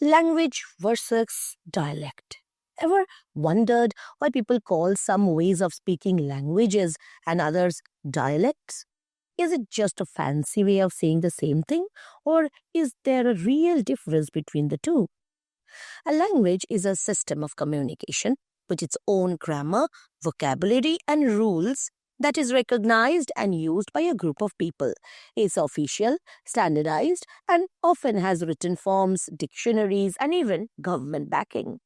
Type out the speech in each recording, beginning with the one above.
Language versus dialect. Ever wondered why people call some ways of speaking languages and others dialects? Is it just a fancy way of saying the same thing, or is there a real difference between the two? A language is a system of communication with its own grammar, vocabulary, and rules that is recognized and used by a group of people. It's official, standardized, and often has written forms, dictionaries, and even government backing.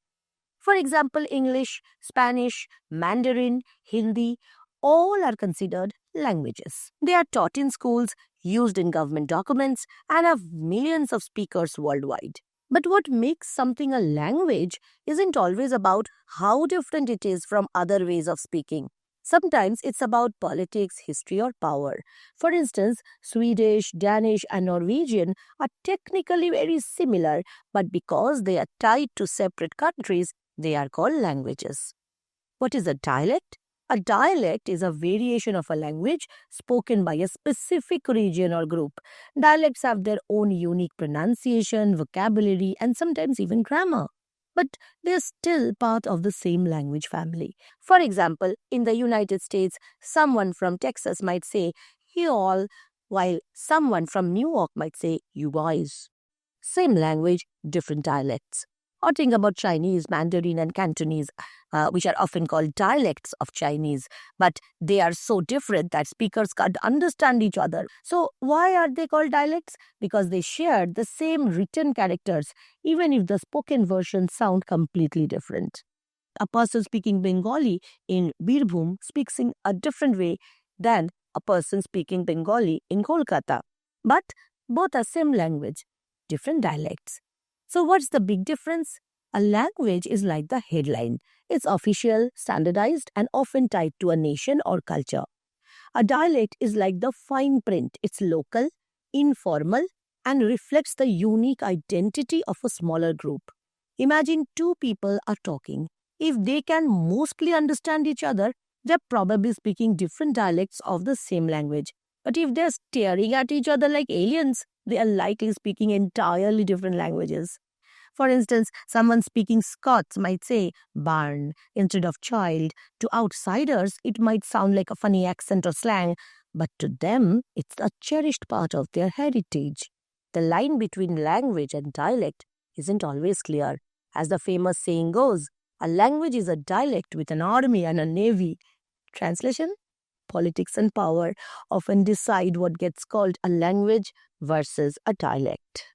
For example, English, Spanish, Mandarin, Hindi, all are considered languages. They are taught in schools, used in government documents, and have millions of speakers worldwide. But what makes something a language isn't always about how different it is from other ways of speaking. Sometimes it's about politics, history, or power. For instance, Swedish, Danish, and Norwegian are technically very similar, but because they are tied to separate countries, they are called languages. What is a dialect? A dialect is a variation of a language spoken by a specific region or group. Dialects have their own unique pronunciation, vocabulary, and sometimes even grammar. But they are still part of the same language family. For example, in the United States, someone from Texas might say, "you all," while someone from New York might say, "you guys." Same language, different dialects. Or think about Chinese, Mandarin, and Cantonese, which are often called dialects of Chinese, but they are so different that speakers can't understand each other. So, why are they called dialects? Because they share the same written characters, even if the spoken versions sound completely different. A person speaking Bengali in Birbhum speaks in a different way than a person speaking Bengali in Kolkata. But both are same language, different dialects. So what's the big difference? A language is like the headline. It's official, standardized, and often tied to a nation or culture. A dialect is like the fine print. It's local, informal, and reflects the unique identity of a smaller group. Imagine two people are talking. If they can mostly understand each other, they're probably speaking different dialects of the same language. But if they're staring at each other like aliens, they are likely speaking entirely different languages. For instance, someone speaking Scots might say barn instead of child. To outsiders, it might sound like a funny accent or slang, but to them, it's a cherished part of their heritage. The line between language and dialect isn't always clear. As the famous saying goes, a language is a dialect with an army and a navy. Translation? Politics and power often decide what gets called a language versus a dialect.